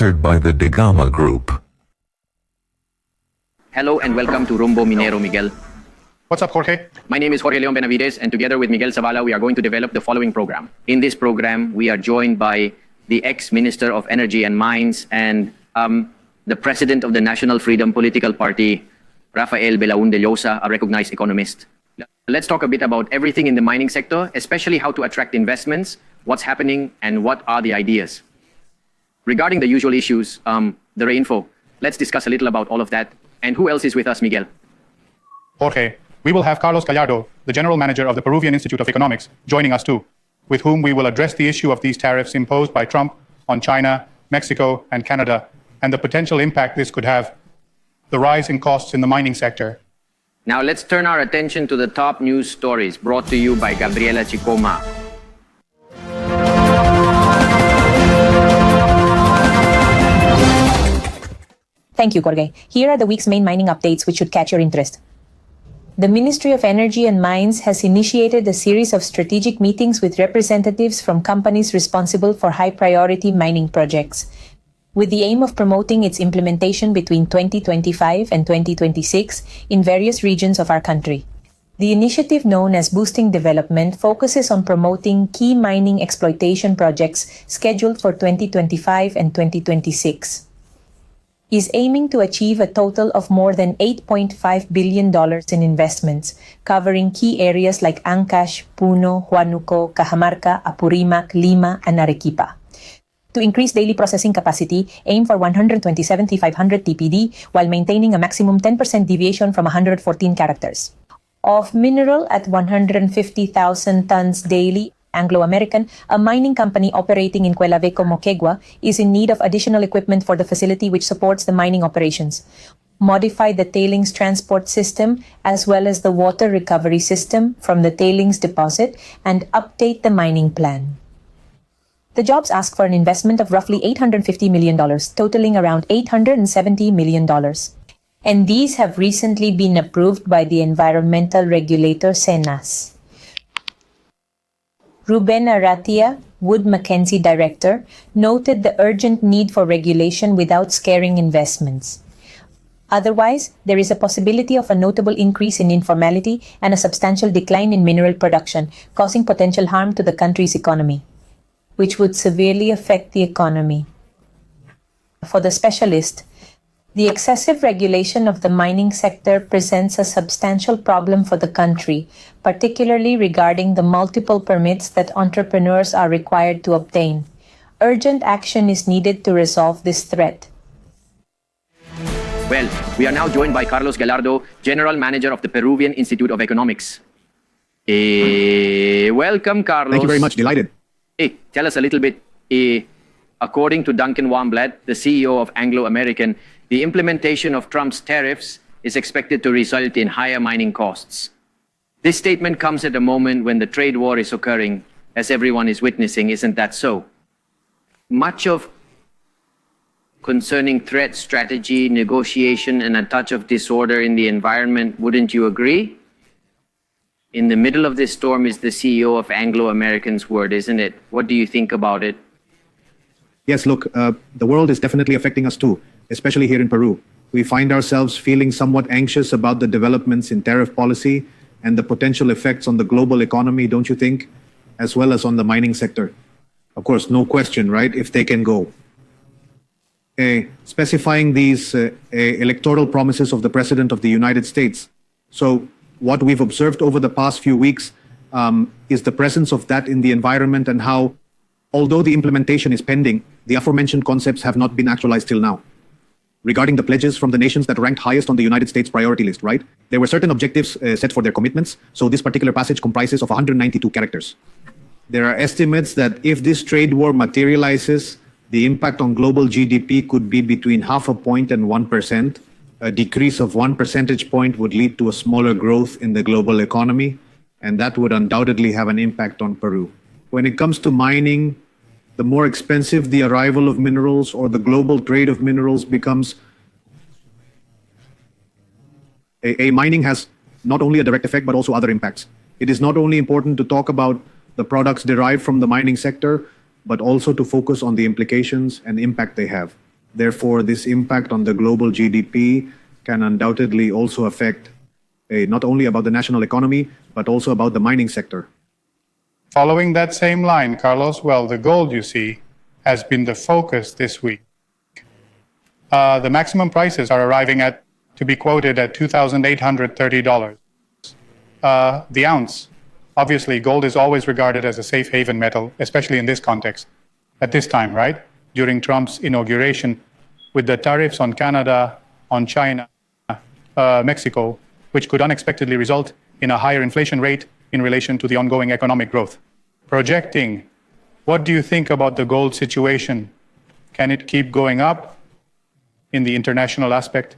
sponsored by the Degama Group. Hello and welcome to Rumbo Minero, Miguel. What's up, Jorge? My name is Jorge Leon Benavides, and together with Miguel Zavala, we are going to develop the following program. In this program, we are joined by the ex-Minister of Energy and Mines and the President of the National Freedom Political Party, Rafael Belaúnde Llosa, a recognized economist. Let's talk a bit about everything in the mining sector, especially how to attract investments, what's happening, and what are the ideas. Regarding the usual issues, the rainfall, let's discuss a little about all of that. And who else is with us, Miguel? Jorge, we will have Carlos Gallardo, the General Manager of the Peruvian Institute of Economics, joining us too, with whom we will address the issue of these tariffs imposed by Trump on China, Mexico, and Canada, and the potential impact this could have, the rise in costs in the mining sector. Now let's turn our attention to the top news stories brought to you by Gabriela Chicoma. Thank you, Jorge. Here are the week's main mining updates which should catch your interest. The Ministry of Energy and Mines has initiated a series of strategic meetings with representatives from companies responsible for high-priority mining projects, with the aim of promoting its implementation between 2025 and 2026 in various regions of our country. The initiative, known as Boosting Development, focuses on promoting key mining exploitation projects scheduled for 2025 and 2026. Is aiming to achieve a total of more than $8.5 billion in investments, covering key areas like Ancash, Puno, Huánuco, Cajamarca, Apurímac, Lima, and Arequipa. To increase daily processing capacity, aim for 127,500 TPD while maintaining a maximum 10% deviation from 114 characters. Of mineral at 150,000 tons daily, Anglo American, a mining company operating in Cuelaveco, Moquegua, is in need of additional equipment for the facility which supports the mining operations. Modify the tailings transport system as well as the water recovery system from the tailings deposit and update the mining plan. The jobs ask for an investment of roughly $850 million, totaling around $870 million. And these have recently been approved by the environmental regulator SENAS. Ruben Arratia, Wood Mackenzie Director, noted the urgent need for regulation without scaring investments. Otherwise, there is a possibility of a notable increase in informality and a substantial decline in mineral production, causing potential harm to the country's economy, which would severely affect the economy. For the specialist, the excessive regulation of the mining sector presents a substantial problem for the country, particularly regarding the multiple permits that entrepreneurs are required to obtain. Urgent action is needed to resolve this threat. Well, we are now joined by Carlos Gallardo, General Manager of the Peruvian Institute of Economics. Welcome, Carlos. Thank you very much. Delighted. Tell us a little bit. According to Duncan Wamblatt, the CEO of Anglo American, the implementation of Trump's tariffs is expected to result in higher mining costs. This statement comes at a moment when the trade war is occurring, as everyone is witnessing, isn't that so? Much of concerning threat strategy, negotiation, and a touch of disorder in the environment, wouldn't you agree? In the middle of this storm is the CEO of Anglo American's word, isn't it? What do you think about it? Yes, look, the world is definitely affecting us too, especially here in Peru. We find ourselves feeling somewhat anxious about the developments in tariff policy and the potential effects on the global economy, don't you think? As well as on the mining sector. Of course, no question, right? If they can go. Specifying these electoral promises of the President of the United States. So what we've observed over the past few weeks is the presence of that in the environment and how, although the implementation is pending, the aforementioned concepts have not been actualized till now. Regarding the pledges from the nations that ranked highest on the United States priority list, right? There were certain objectives set for their commitments, so this particular passage comprises of 192 characters. There are estimates that if this trade war materializes, the impact on global GDP could be between 0.5 point and 1%. A decrease of 1 percentage point would lead to a smaller growth in the global economy, and that would undoubtedly have an impact on Peru. When it comes to mining, the more expensive the arrival of minerals or the global trade of minerals becomes, mining has not only a direct effect, but also other impacts. It is not only important to talk about the products derived from the mining sector, but also to focus on the implications and impact they have. Therefore, this impact on the global GDP can undoubtedly also affect not only about the national economy, but also about the mining sector. Following that same line, Carlos, well, the gold, you see, has been the focus this week. The maximum prices are arriving at, to be quoted at $2,830. The ounce. Obviously, gold is always regarded as a safe haven metal, especially in this context. At this time, right? During Trump's inauguration, with the tariffs on Canada, on China, Mexico, which could unexpectedly result in a higher inflation rate in relation to the ongoing economic growth. Projecting, what do you think about the gold situation? Can it keep going up in the international aspect?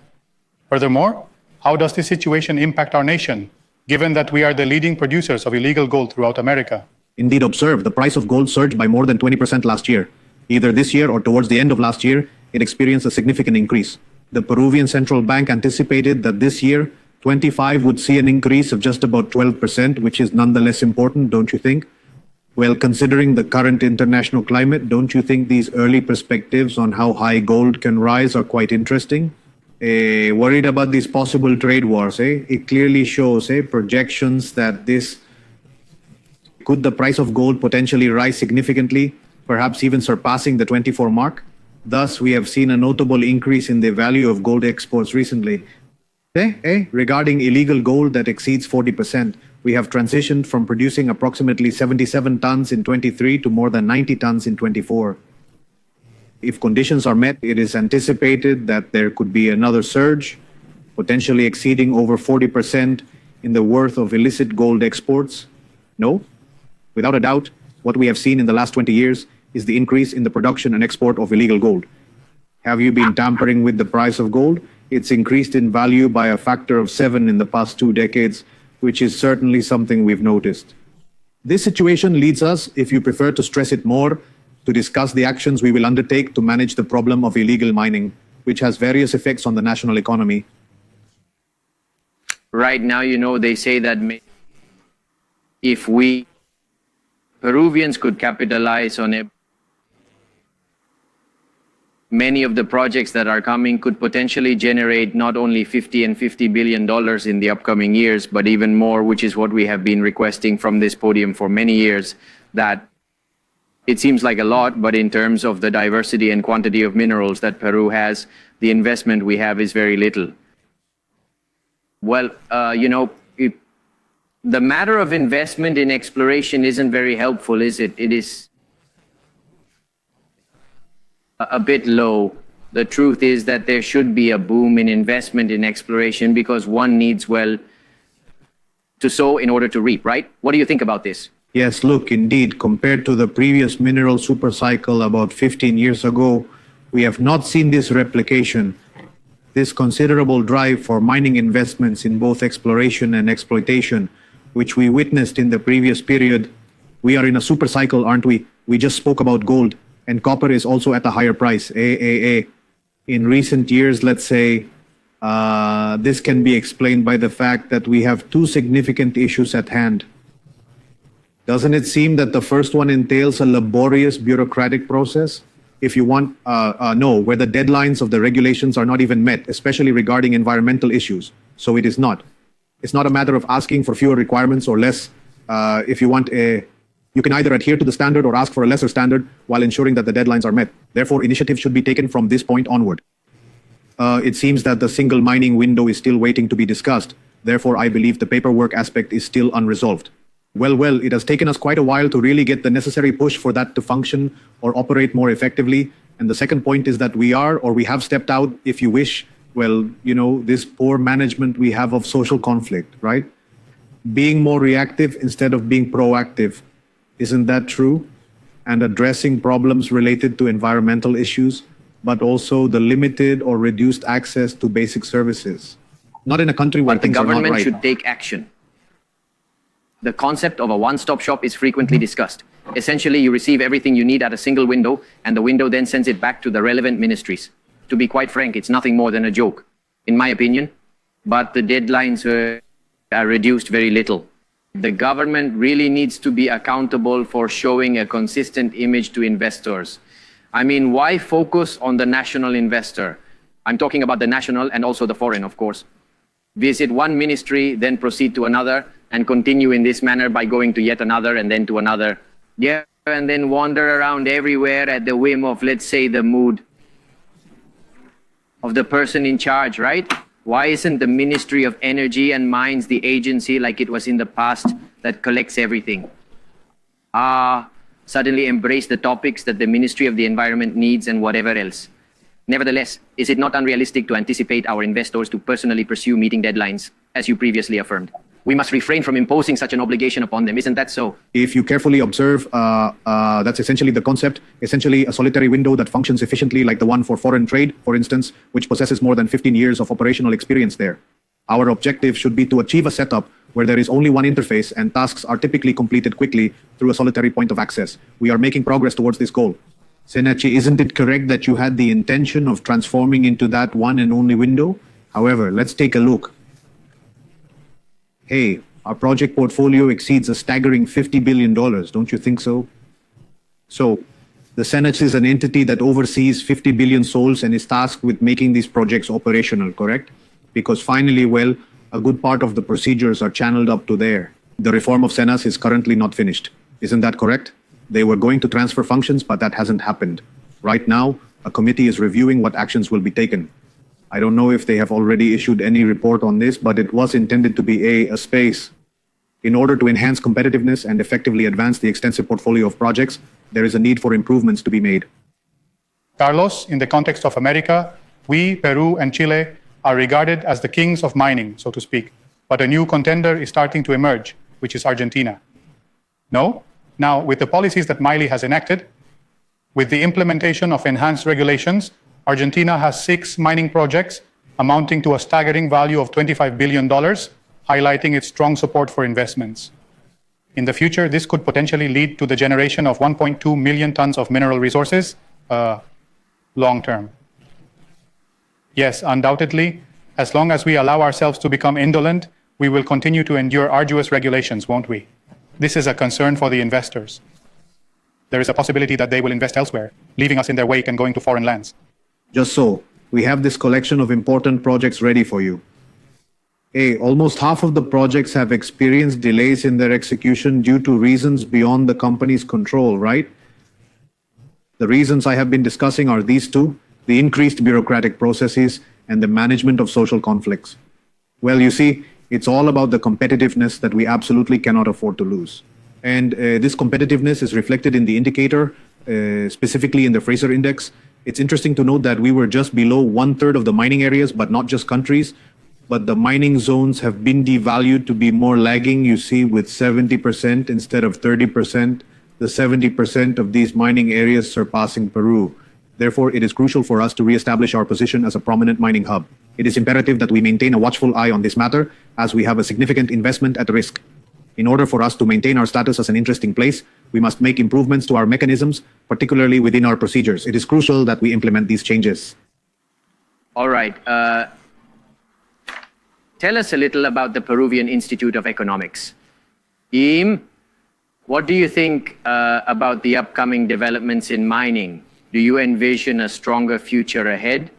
Furthermore, how does this situation impact our nation, given that we are the leading producers of illegal gold throughout America? Indeed, observe, the price of gold surged by more than 20% last year. Either this year or towards the end of last year, it experienced a significant increase. The Peruvian Central Bank anticipated that this year, 25 would see an increase of just about 12%, which is nonetheless important, don't you think? Well, considering the current international climate, don't you think these early perspectives on how high gold can rise are quite interesting? Worried about these possible trade wars, It clearly shows, projections that could the price of gold potentially rise significantly, perhaps even surpassing the 24 mark? Thus, we have seen a notable increase in the value of gold exports recently. Regarding illegal gold that exceeds 40%, we have transitioned from producing approximately 77 tons in 23 to more than 90 tons in 24. If conditions are met, it is anticipated that there could be another surge, potentially exceeding over 40% in the worth of illicit gold exports. No? Without a doubt, what we have seen in the last 20 years is the increase in the production and export of illegal gold. Have you been tampering with the price of gold? It's increased in value by a factor of 7 in the past 2 decades, which is certainly something we've noticed. This situation leads us, if you prefer to stress it more, to discuss the actions we will undertake to manage the problem of illegal mining, which has various effects on the national economy. Right now, they say that if we Peruvians could capitalize on it, many of the projects that are coming could potentially generate not only $50 and $50 billion in the upcoming years, but even more, which is what we have been requesting from this podium for many years, that it seems like a lot, but in terms of the diversity and quantity of minerals that Peru has, the investment we have is very little. Well, the matter of investment in exploration isn't very helpful, is it? It is a bit low. The truth is that there should be a boom in investment in exploration because one needs, well, to sow in order to reap, right? What do you think about this? Yes, look, indeed, compared to the previous mineral supercycle about 15 years ago, we have not seen this replication, this considerable drive for mining investments in both exploration and exploitation, which we witnessed in the previous period. We are in a supercycle, aren't we? We just spoke about gold, and copper is also at a higher price. In recent years, let's say, this can be explained by the fact that we have 2 significant issues at hand. Doesn't it seem that the first one entails a laborious bureaucratic process? If you want, where the deadlines of the regulations are not even met, especially regarding environmental issues. So it is not. It's not a matter of asking for fewer requirements or less. If you want you can either adhere to the standard or ask for a lesser standard while ensuring that the deadlines are met. Therefore, initiatives should be taken from this point onward. It seems that the single mining window is still waiting to be discussed. Therefore, I believe the paperwork aspect is still unresolved. Well, it has taken us quite a while to really get the necessary push for that to function or operate more effectively. And the second point is that we have stepped out, if you wish, this poor management we have of social conflict, right? Being more reactive instead of being proactive. Isn't that true? And addressing problems related to environmental issues, but also the limited or reduced access to basic services. Not in a country where things are not right. The government should take action. The concept of a one-stop shop is frequently discussed. Essentially, you receive everything you need at a single window, and the window then sends it back to the relevant ministries. To be quite frank, it's nothing more than a joke, in my opinion, but the deadlines are reduced very little. The government really needs to be accountable for showing a consistent image to investors. I mean, why focus on the national investor? I'm talking about the national and also the foreign, of course. Visit one ministry, then proceed to another, and continue in this manner by going to yet another and then to another. Yeah, and then wander around everywhere at the whim of, let's say, the mood of the person in charge, right? Why isn't the Ministry of Energy and Mines the agency like it was in the past that collects everything? Suddenly embrace the topics that the Ministry of the Environment needs and whatever else. Nevertheless, is it not unrealistic to anticipate our investors to personally pursue meeting deadlines, as you previously affirmed? We must refrain from imposing such an obligation upon them, isn't that so? If you carefully observe, that's essentially the concept, essentially a solitary window that functions efficiently like the one for foreign trade, for instance, which possesses more than 15 years of operational experience there. Our objective should be to achieve a setup where there is only one interface and tasks are typically completed quickly through a solitary point of access. We are making progress towards this goal. Senachi, isn't it correct that you had the intention of transforming into that one and only window? However, let's take a look. Hey, our project portfolio exceeds a staggering $50 billion, don't you think so? So, the Senate is an entity that oversees 50 billion souls and is tasked with making these projects operational, correct? Because finally, well, a good part of the procedures are channeled up to there. The reform of Senas is currently not finished. Isn't that correct? They were going to transfer functions, but that hasn't happened. Right now, a committee is reviewing what actions will be taken. I don't know if they have already issued any report on this, but it was intended to be a space. In order to enhance competitiveness and effectively advance the extensive portfolio of projects, there is a need for improvements to be made. Carlos, in the context of America, we, Peru, and Chile are regarded as the kings of mining, so to speak. But a new contender is starting to emerge, which is Argentina. No? Now, with the policies that Milei has enacted, with the implementation of enhanced regulations, Argentina has 6 mining projects amounting to a staggering value of $25 billion, highlighting its strong support for investments. In the future, this could potentially lead to the generation of 1.2 million tons of mineral resources, long term. Yes, undoubtedly, as long as we allow ourselves to become indolent, we will continue to endure arduous regulations, won't we? This is a concern for the investors. There is a possibility that they will invest elsewhere, leaving us in their wake and going to foreign lands. Just so, we have this collection of important projects ready for you. Hey, almost half of the projects have experienced delays in their execution due to reasons beyond the company's control, right? The reasons I have been discussing are these two: the increased bureaucratic processes and the management of social conflicts. Well, you see, it's all about the competitiveness that we absolutely cannot afford to lose. And this competitiveness is reflected in the indicator, specifically in the Fraser Index. It's interesting to note that we were just below 1/3 of the mining areas, but not just countries. But the mining zones have been devalued to be more lagging, you see, with 70% instead of 30%, the 70% of these mining areas surpassing Peru. Therefore, it is crucial for us to reestablish our position as a prominent mining hub. It is imperative that we maintain a watchful eye on this matter, as we have a significant investment at risk. In order for us to maintain our status as an interesting place, we must make improvements to our mechanisms, particularly within our procedures. It is crucial that we implement these changes. All right. Tell us a little about the Peruvian Institute of Economics. What do you think about the upcoming developments in mining? Do you envision a stronger future ahead?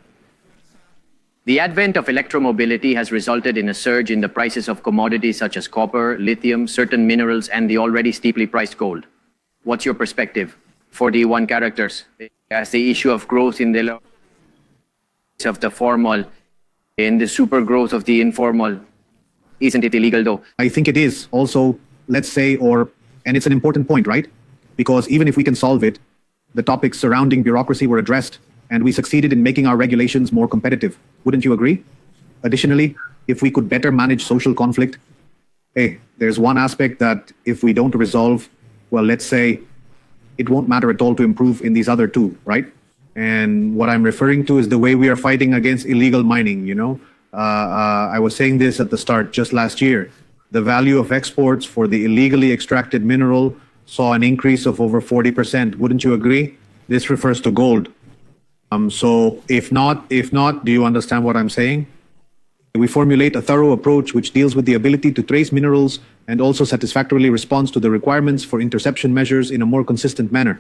The advent of electromobility has resulted in a surge in the prices of commodities such as copper, lithium, certain minerals, and the already steeply priced gold. What's your perspective? 41 characters. As the issue of growth in the of the formal, in the super growth of the informal. Isn't it illegal though? I think it is also, let's say, and it's an important point, right? Because even if we can solve it, the topics surrounding bureaucracy were addressed, and we succeeded in making our regulations more competitive. Wouldn't you agree? Additionally, if we could better manage social conflict, hey, there's one aspect that if we don't resolve, well, let's say, it won't matter at all to improve in these other two, right? And what I'm referring to is the way we are fighting against illegal mining, you know? I was saying this at the start, just last year. The value of exports for the illegally extracted mineral saw an increase of over 40%. Wouldn't you agree? This refers to gold. So if not, do you understand what I'm saying? We formulate a thorough approach which deals with the ability to trace minerals and also satisfactorily responds to the requirements for interception measures in a more consistent manner.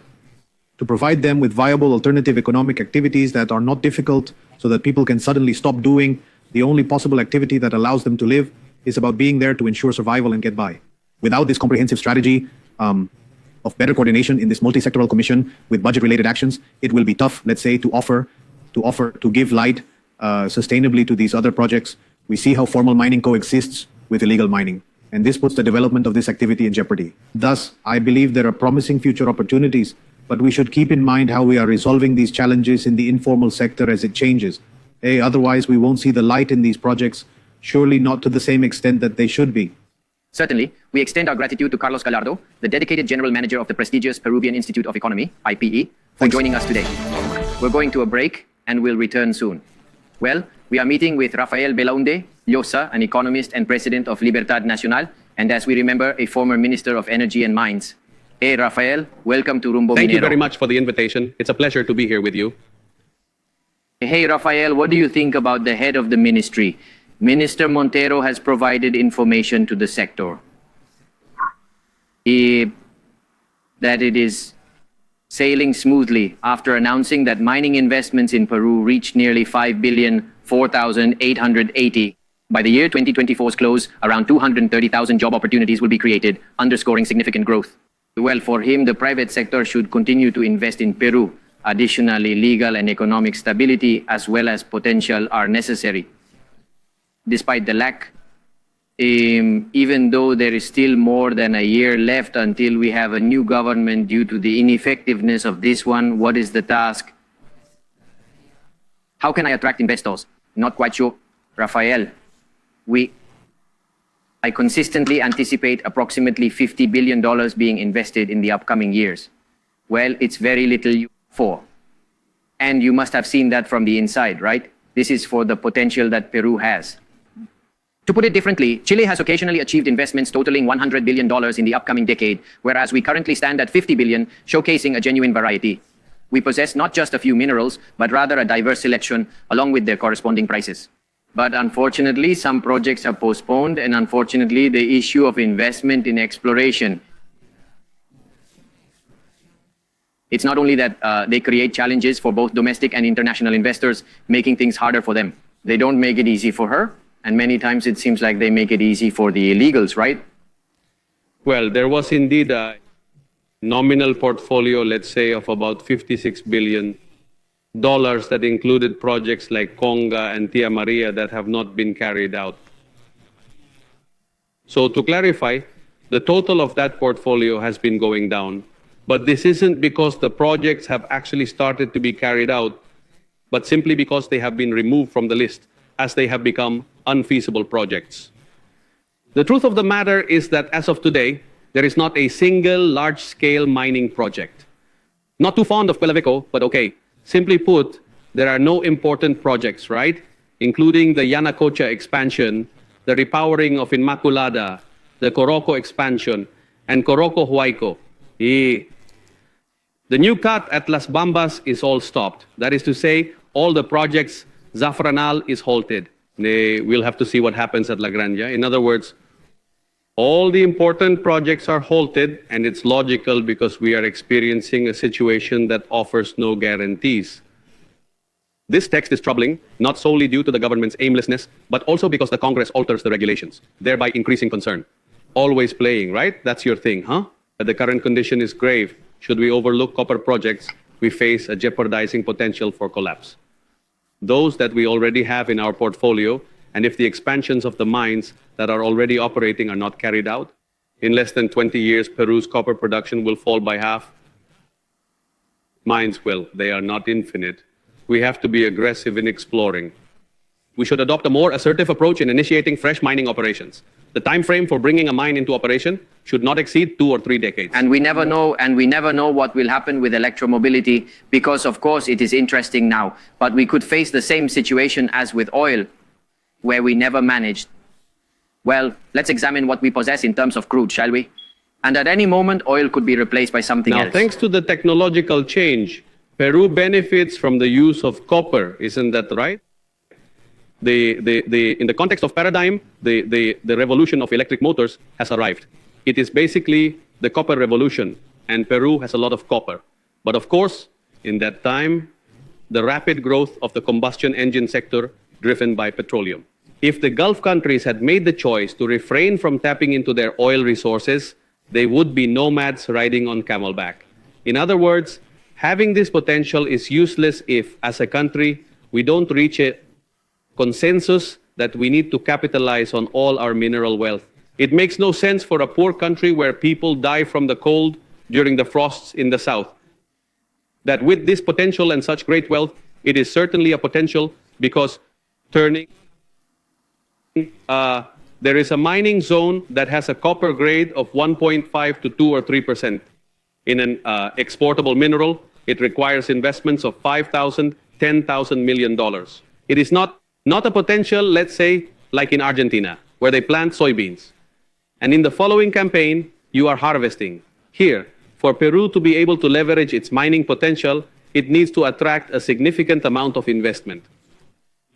to provide them with viable alternative economic activities that are not difficult so that people can suddenly stop doing the only possible activity that allows them to live, is about being there to ensure survival and get by. Without this comprehensive strategy of better coordination in this multi-sectoral commission with budget-related actions, it will be tough, let's say, to give light sustainably to these other projects. We see how formal mining coexists with illegal mining, and this puts the development of this activity in jeopardy. Thus, I believe there are promising future opportunities, but we should keep in mind how we are resolving these challenges in the informal sector as it changes. Otherwise, we won't see the light in these projects, surely not to the same extent that they should be. Certainly, we extend our gratitude to Carlos Gallardo, the dedicated general manager of the prestigious Peruvian Institute of Economy, IPE, for joining us today. We're going to a break and we'll return soon. Well, we are meeting with Rafael Belaúnde Llosa, an economist and president of Libertad Nacional, and as we remember, a former minister of energy and mines. Hey, Rafael, welcome to Rumbo Thank Minero. you very much for the invitation. It's a pleasure to be here with you. Hey, Rafael, what do you think about the head of the ministry? Minister Montero has provided information to the sector that it is sailing smoothly after announcing that mining investments in Peru reached nearly 5,004,880. By the year 2024's close, around 230,000 job opportunities will be created, underscoring significant growth. Well, for him, the private sector should continue to invest in Peru. Additionally, legal and economic stability as well as potential are necessary. Despite the lack, even though there is still more than a year left until we have a new government due to the ineffectiveness of this one, what is the task? How can I attract investors? Not quite sure. Rafael, I consistently anticipate approximately $50 billion being invested in the upcoming years. Well, it's very little for. And you must have seen that from the inside, right? This is for the potential that Peru has. To put it differently, Chile has occasionally achieved investments totaling $100 billion in the upcoming decade, whereas we currently stand at $50 billion, showcasing a genuine variety. We possess not just a few minerals, but rather a diverse selection, along with their corresponding prices. But unfortunately, some projects are postponed, and unfortunately, the issue of investment in exploration. It's not only that they create challenges for both domestic and international investors, making things harder for them. They don't make it easy for her, and many times it seems like they make it easy for the illegals, right? Well, there was indeed a nominal portfolio, let's say, of about $56 billion that included projects like Conga and Tia Maria that have not been carried out. So to clarify, the total of that portfolio has been going down, but this isn't because the projects have actually started to be carried out, but simply because they have been removed from the list as they have become unfeasible projects. The truth of the matter is that as of today, there is not a single large-scale mining project. Not too fond of Quellaveco, but okay. Simply put, there are no important projects, right? Including the Yanacocha expansion, the repowering of Inmaculada, the Coroco expansion, and Coroco Huayco. The new cut at Las Bambas is all stopped. That is to say, all the projects, Zafranal is halted. We'll have to see what happens at La Granja. In other words, all the important projects are halted, and it's logical because we are experiencing a situation that offers no guarantees. This text is troubling, not solely due to the government's aimlessness, but also because the Congress alters the regulations, thereby increasing concern. Always playing, right? That's your thing, huh? But the current condition is grave. Should we overlook copper projects, we face a jeopardizing potential for collapse. Those that we already have in our portfolio, and if the expansions of the mines that are already operating are not carried out, in less than 20 years, Peru's copper production will fall by half. Mines will. They are not infinite. We have to be aggressive in exploring. We should adopt a more assertive approach in initiating fresh mining operations. The time frame for bringing a mine into operation should not exceed 2 or 3 decades. And we never know what will happen with electromobility because, of course, it is interesting now. But we could face the same situation as with oil, where we never managed. Well, let's examine what we possess in terms of crude, shall we? And at any moment, oil could be replaced by something else. Now, thanks to the technological change, Peru benefits from the use of copper. Isn't that right? In the context of paradigm, the revolution of electric motors has arrived. It is basically the copper revolution, and Peru has a lot of copper. But of course, in that time, the rapid growth of the combustion engine sector driven by petroleum. If the Gulf countries had made the choice to refrain from tapping into their oil resources, they would be nomads riding on camelback. In other words, having this potential is useless if, as a country, we don't reach a consensus that we need to capitalize on all our mineral wealth. It makes no sense for a poor country where people die from the cold during the frosts in the south. That with this potential and such great wealth, it is certainly a potential because there is a mining zone that has a copper grade of 1.5 to 2 or 3%. In an exportable mineral, it requires investments of $5,000, $10,000 million. It is not a potential, let's say, like in Argentina, where they plant soybeans. And in the following campaign, you are harvesting. Here, for Peru to be able to leverage its mining potential, it needs to attract a significant amount of investment.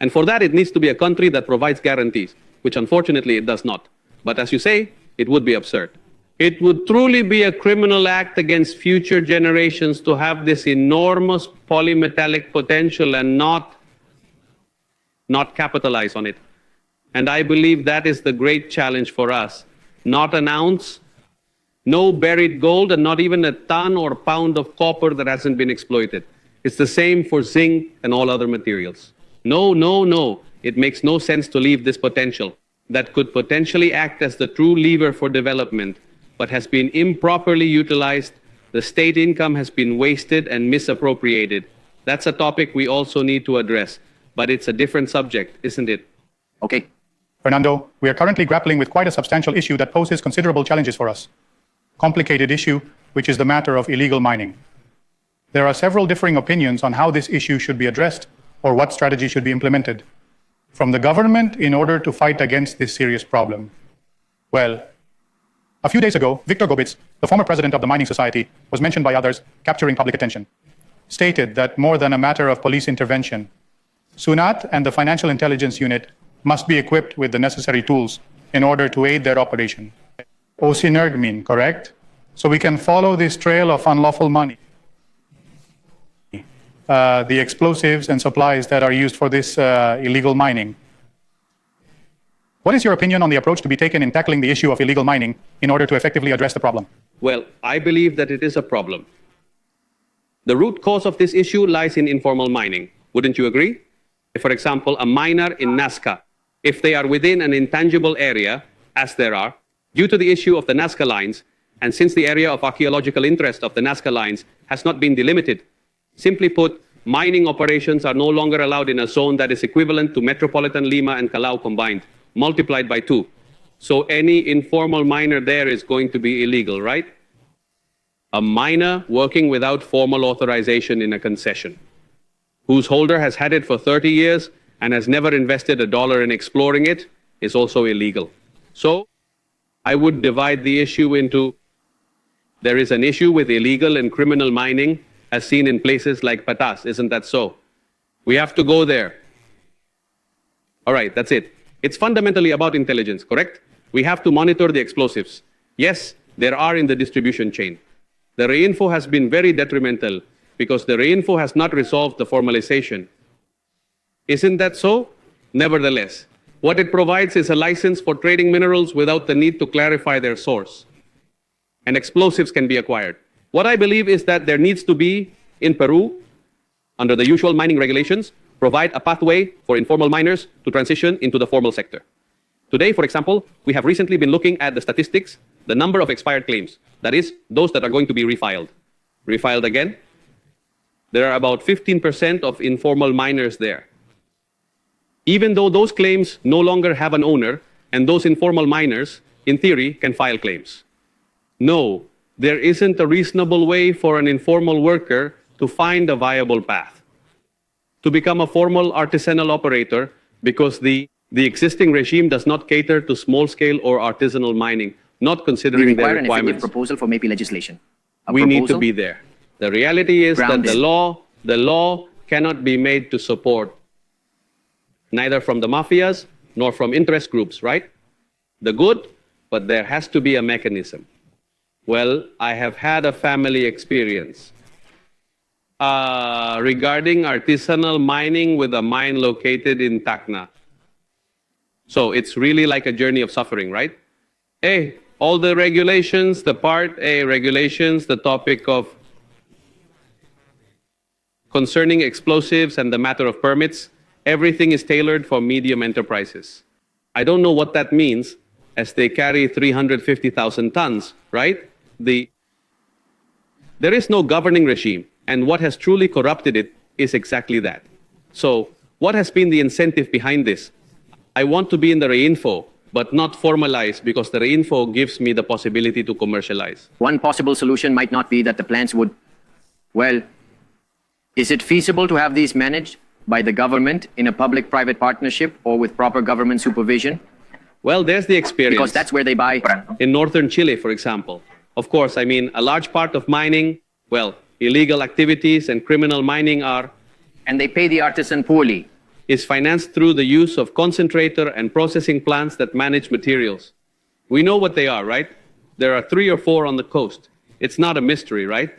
And for that, it needs to be a country that provides guarantees, which unfortunately it does not. But as you say, it would be absurd. It would truly be a criminal act against future generations to have this enormous polymetallic potential and not capitalize on it. And I believe that is the great challenge for us. Not an ounce, no buried gold, and not even a ton or pound of copper that hasn't been exploited. It's the same for zinc and all other materials. No. It makes no sense to leave this potential that could potentially act as the true lever for development, but has been improperly utilized. The state income has been wasted and misappropriated. That's a topic we also need to address, but it's a different subject, isn't it? Okay. Fernando, we are currently grappling with quite a substantial issue that poses considerable challenges for us. Complicated issue, which is the matter of illegal mining. There are several differing opinions on how this issue should be addressed or what strategy should be implemented from the government in order to fight against this serious problem. Well, a few days ago, Victor Gobitz, the former president of the Mining Society, was mentioned by others, capturing public attention, stated that more than a matter of police intervention, SUNAT and the Financial Intelligence Unit must be equipped with the necessary tools in order to aid their operation. Osinergmin, correct? So we can follow this trail of unlawful money, the explosives and supplies that are used for this illegal mining. What is your opinion on the approach to be taken in tackling the issue of illegal mining in order to effectively address the problem? Well, I believe that it is a problem. The root cause of this issue lies in informal mining. Wouldn't you agree? For example, a miner in Nazca, if they are within an intangible area, as there are, due to the issue of the Nazca lines, and since the area of archaeological interest of the Nazca lines has not been delimited, simply put, mining operations are no longer allowed in a zone that is equivalent to Metropolitan Lima and Callao combined, multiplied by 2. So any informal miner there is going to be illegal, right? A miner working without formal authorization in a concession, whose holder has had it for 30 years and has never invested $1 in exploring it, is also illegal. So I would divide the issue into, there is an issue with illegal and criminal mining as seen in places like Patas, isn't that so? We have to go there. All right, that's it. It's fundamentally about intelligence, correct? We have to monitor the explosives. Yes, there are in the distribution chain. The reinfo has been very detrimental because the reinfo has not resolved the formalization. Isn't that so? Nevertheless, what it provides is a license for trading minerals without the need to clarify their source. And explosives can be acquired. What I believe is that there needs to be, in Peru, under the usual mining regulations, provide a pathway for informal miners to transition into the formal sector. Today, for example, we have recently been looking at the statistics, the number of expired claims, that is, those that are going to be refiled. Refiled again? There are about 15% of informal miners there. Even though those claims no longer have an owner, and those informal miners, in theory, can file claims. No, there isn't a reasonable way for an informal worker to find a viable path, to become a formal artisanal operator, because the existing regime does not cater to small-scale or artisanal mining, not considering their An effective requirements. proposal for maybe legislation. We need to be there. The reality is that the law cannot be made to support neither from the mafias nor from interest groups, right? The good, but there has to be a mechanism. Well, I have had a family experience. regarding artisanal mining with a mine located in Tacna. So it's really like a journey of suffering, right? A, all the regulations, the Part A regulations, the topic of concerning explosives and the matter of permits, everything is tailored for medium enterprises. I don't know what that means as they carry 350,000 tons, right? There is no governing regime, and what has truly corrupted it is exactly that. So what has been the incentive behind this? I want to be in the reinfo, but not formalized because the reinfo gives me the possibility to commercialize. One possible solution might not be that the plants would, well, is it feasible to have these managed by the government in a public-private partnership or with proper government supervision? Well, there's the experience. Because that's where they buy. In northern Chile, for example. Of course, I mean, a large part of mining, well, illegal activities and criminal mining are, And they pay the artisan poorly. is financed through the use of concentrator and processing plants that manage materials. We know what they are, right? There are 3 or 4 on the coast. It's not a mystery, right?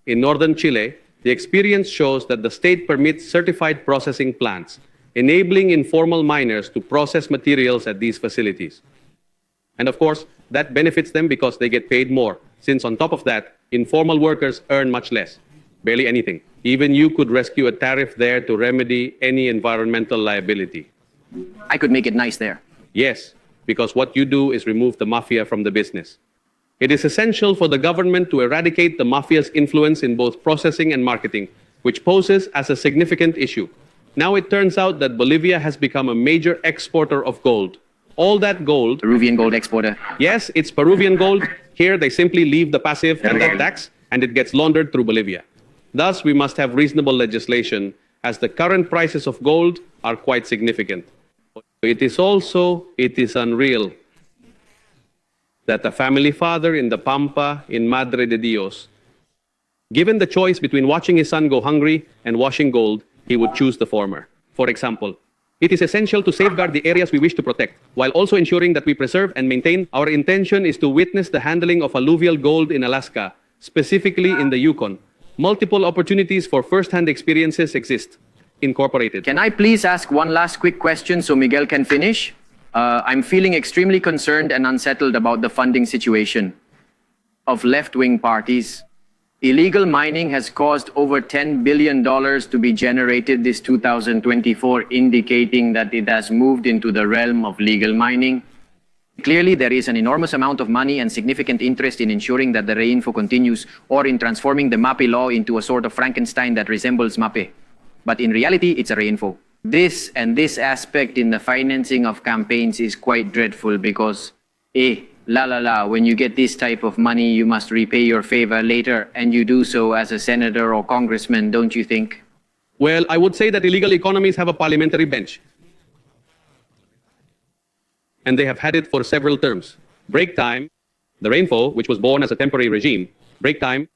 In northern Chile, the experience shows that the state permits certified processing plants, enabling informal miners to process materials at these facilities. And of course, that benefits them because they get paid more, since on top of that, informal workers earn much less, barely anything. Even you could rescue a tariff there to remedy any environmental liability. I could make it nice there. Yes, because what you do is remove the mafia from the business. It is essential for the government to eradicate the mafia's influence in both processing and marketing, which poses as a significant issue. Now it turns out that Bolivia has become a major exporter of gold. All that gold, Peruvian gold exporter. yes, it's Peruvian gold. Here they simply leave the passive and the tax, and it gets laundered through Bolivia. Thus, we must have reasonable legislation, as the current prices of gold are quite significant. It is unreal that a family father in the Pampa in Madre de Dios, given the choice between watching his son go hungry and washing gold, he would choose the former. For example, it is essential to safeguard the areas we wish to protect, while also ensuring that we preserve and maintain. Our intention is to witness the handling of alluvial gold in Alaska, specifically in the Yukon. Multiple opportunities for first-hand experiences exist. Incorporated. Can I please ask one last quick question so Miguel can finish? I'm feeling extremely concerned and unsettled about the funding situation of left-wing parties. Illegal mining has caused over $10 billion to be generated this 2024, indicating that it has moved into the realm of legal mining. Clearly, there is an enormous amount of money and significant interest in ensuring that the reinfo continues, or in transforming the MAPE law into a sort of Frankenstein that resembles MAPE. But in reality, it's a reinfo. This aspect in the financing of campaigns is quite dreadful because, when you get this type of money, you must repay your favor later, and you do so as a senator or congressman, don't you think? Well, I would say that illegal economies have a parliamentary bench. And they have had it for several terms. Break time, the rainfall, which was born as a temporary regime, break time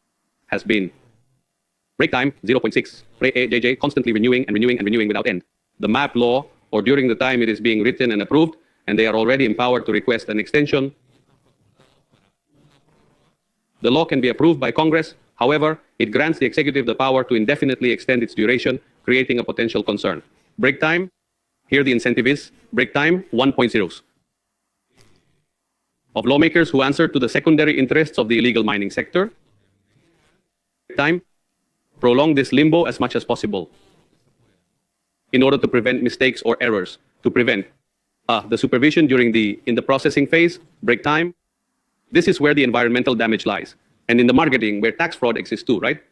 has been break time 0.6, JJ, constantly renewing and renewing and renewing without end. The MAP law, or during the time it is being written and approved, and they are already empowered to request an extension. The law can be approved by Congress. However, it grants the executive the power to indefinitely extend its duration, creating a potential concern. Break time, here the incentive is break time 1.0. Of lawmakers who answer to the secondary interests of the illegal mining sector. Time, prolong this limbo as much as possible in order to prevent mistakes or errors, to prevent the supervision in the processing phase, break time. This is where the environmental damage lies. And in the marketing, where tax fraud exists too, right?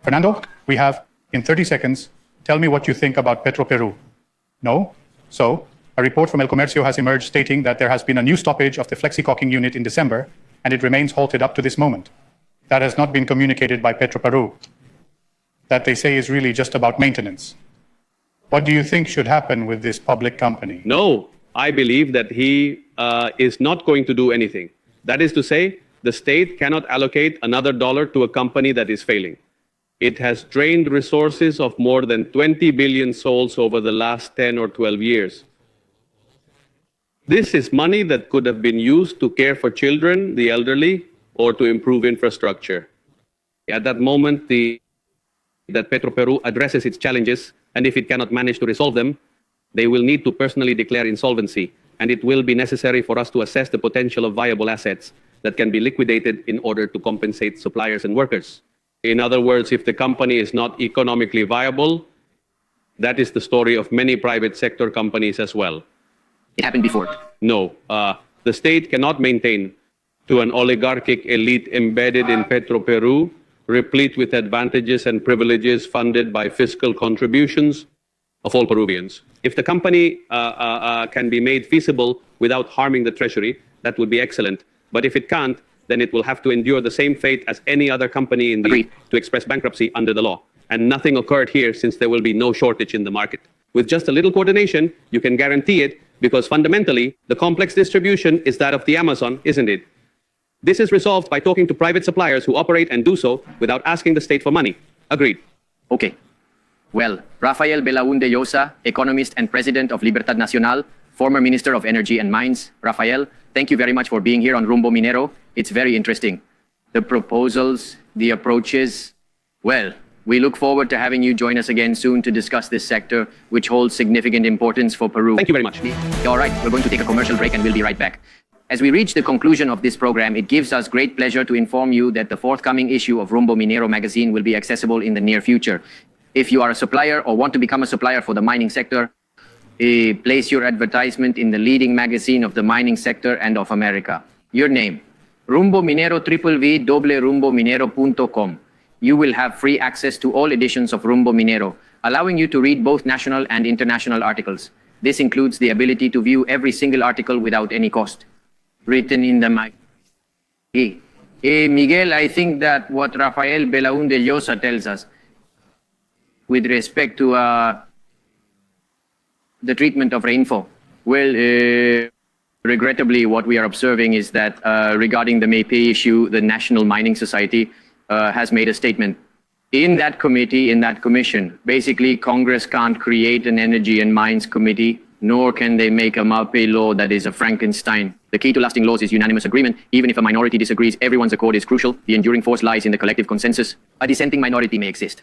Fernando, we have, in 30 seconds, tell me what you think about Petroperu. No? So, a report from El Comercio has emerged stating that there has been a new stoppage of the flexi-cocking unit in December, and it remains halted up to this moment. That has not been communicated by Petroperu. That they say is really just about maintenance. What do you think should happen with this public company? No, I believe that he is not going to do anything. That is to say, the state cannot allocate another dollar to a company that is failing. It has drained resources of more than 20 billion sols over the last 10 or 12 years. This is money that could have been used to care for children, the elderly, or to improve infrastructure. At that moment, that Petroperu addresses its challenges, and if it cannot manage to resolve them, they will need to personally declare insolvency, and it will be necessary for us to assess the potential of viable assets that can be liquidated in order to compensate suppliers and workers. In other words, if the company is not economically viable, that is the story of many private sector companies as well. It happened before. No, the state cannot maintain to an oligarchic elite embedded in Petroperu, replete with advantages and privileges funded by fiscal contributions of all Peruvians. If the company can be made feasible without harming the treasury, that would be excellent. But if it can't, then it will have to endure the same fate as any other company in the to express bankruptcy under the law. And nothing occurred here since there will be no shortage in the market. With just a little coordination, you can guarantee it, because fundamentally, the complex distribution is that of the Amazon, isn't it? This is resolved by talking to private suppliers who operate and do so without asking the state for money. Agreed. Okay. Well, Rafael Belaúnde Llosa, economist and president of Libertad Nacional, former Minister of Energy and Mines. Rafael, thank you very much for being here on Rumbo Minero. It's very interesting. The proposals, the approaches. Well, we look forward to having you join us again soon to discuss this sector, which holds significant importance for Peru. Thank you very much. All right, we're going to take a commercial break and we'll be right back. As we reach the conclusion of this program, it gives us great pleasure to inform you that the forthcoming issue of Rumbo Minero magazine will be accessible in the near future. If you are a supplier or want to become a supplier for the mining sector, place your advertisement in the leading magazine of the mining sector and of America. Your name, Rumbo Minero www.rumbominero.com. You will have free access to all editions of Rumbo Minero, allowing you to read both national and international articles. This includes the ability to view every single article without any cost. Written in the Miguel, I think that what Rafael Belaúnde Llosa tells us with respect to the treatment of rainfall, well, regrettably, what we are observing is that regarding the Maypay issue, the National Mining Society has made a statement. In that committee, in that commission, basically Congress can't create an energy and mines committee, nor can they make a Maypay law that is a Frankenstein. The key to lasting laws is unanimous agreement. Even if a minority disagrees, everyone's accord is crucial. The enduring force lies in the collective consensus. A dissenting minority may exist,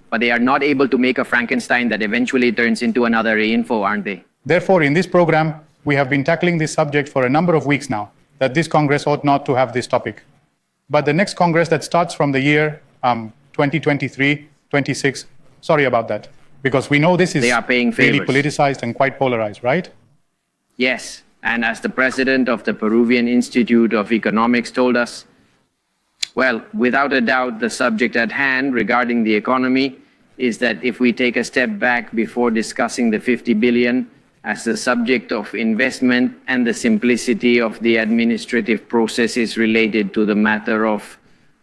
but they are not able to make a Frankenstein that eventually turns into another reinfo, aren't they? Therefore, in this program, we have been tackling this subject for a number of weeks now, that this Congress ought not to have this topic. But the next Congress that starts from the year 2023, 26, sorry about that, because we know this is really politicized and quite polarized, right? Yes, and as the president of the Peruvian Institute of Economics told us, well, without a doubt, the subject at hand regarding the economy is that if we take a step back before discussing the 50 billion as the subject of investment and the simplicity of the administrative processes related to the matter of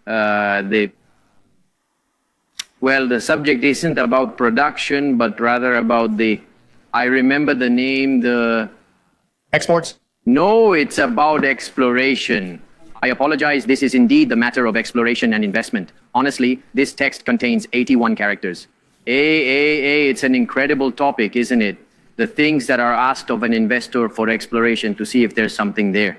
the subject isn't about production, but rather about I remember the name, Exports? No, it's about exploration. I apologize, this is indeed the matter of exploration and investment. Honestly, this text contains 81 characters. It's an incredible topic, isn't it? The things that are asked of an investor for exploration to see if there's something there.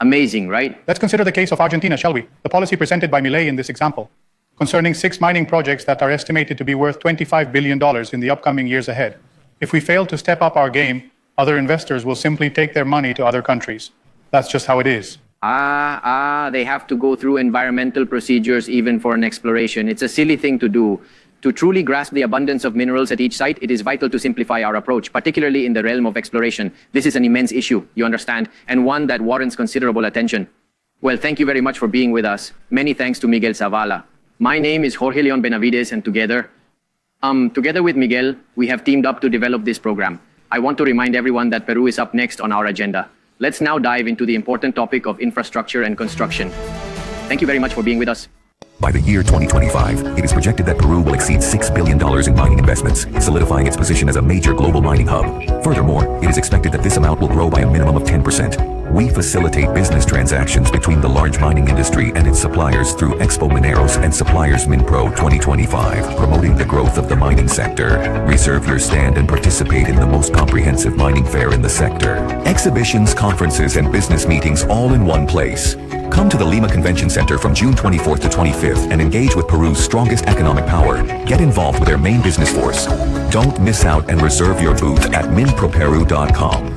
Amazing, right? Let's consider the case of Argentina, shall we? The policy presented by Milei in this example, concerning 6 mining projects that are estimated to be worth $25 billion in the upcoming years ahead. If we fail to step up our game, other investors will simply take their money to other countries. That's just how it is. They have to go through environmental procedures even for an exploration. It's a silly thing to do. To truly grasp the abundance of minerals at each site, it is vital to simplify our approach, particularly in the realm of exploration. This is an immense issue, you understand, and one that warrants considerable attention. Well, thank you very much for being with us. Many thanks to Miguel Zavala. My name is Jorge Leon Benavides, and together with Miguel, we have teamed up to develop this program. I want to remind everyone that Peru is up next on our agenda. Let's now dive into the important topic of infrastructure and construction. Thank you very much for being with us. By the year 2025, it is projected that Peru will exceed $6 billion in mining investments, solidifying its position as a major global mining hub. Furthermore, it is expected that this amount will grow by a minimum of 10%. We facilitate business transactions between the large mining industry and its suppliers through Expo Mineros and Suppliers MinPro 2025, promoting the growth of the mining sector. Reserve your stand and participate in the most comprehensive mining fair in the sector. Exhibitions, conferences, and business meetings all in one place. Come to the Lima Convention Center from June 24th to 25th and engage with Peru's strongest economic power. Get involved with their main business force. Don't miss out and reserve your booth at minproperu.com.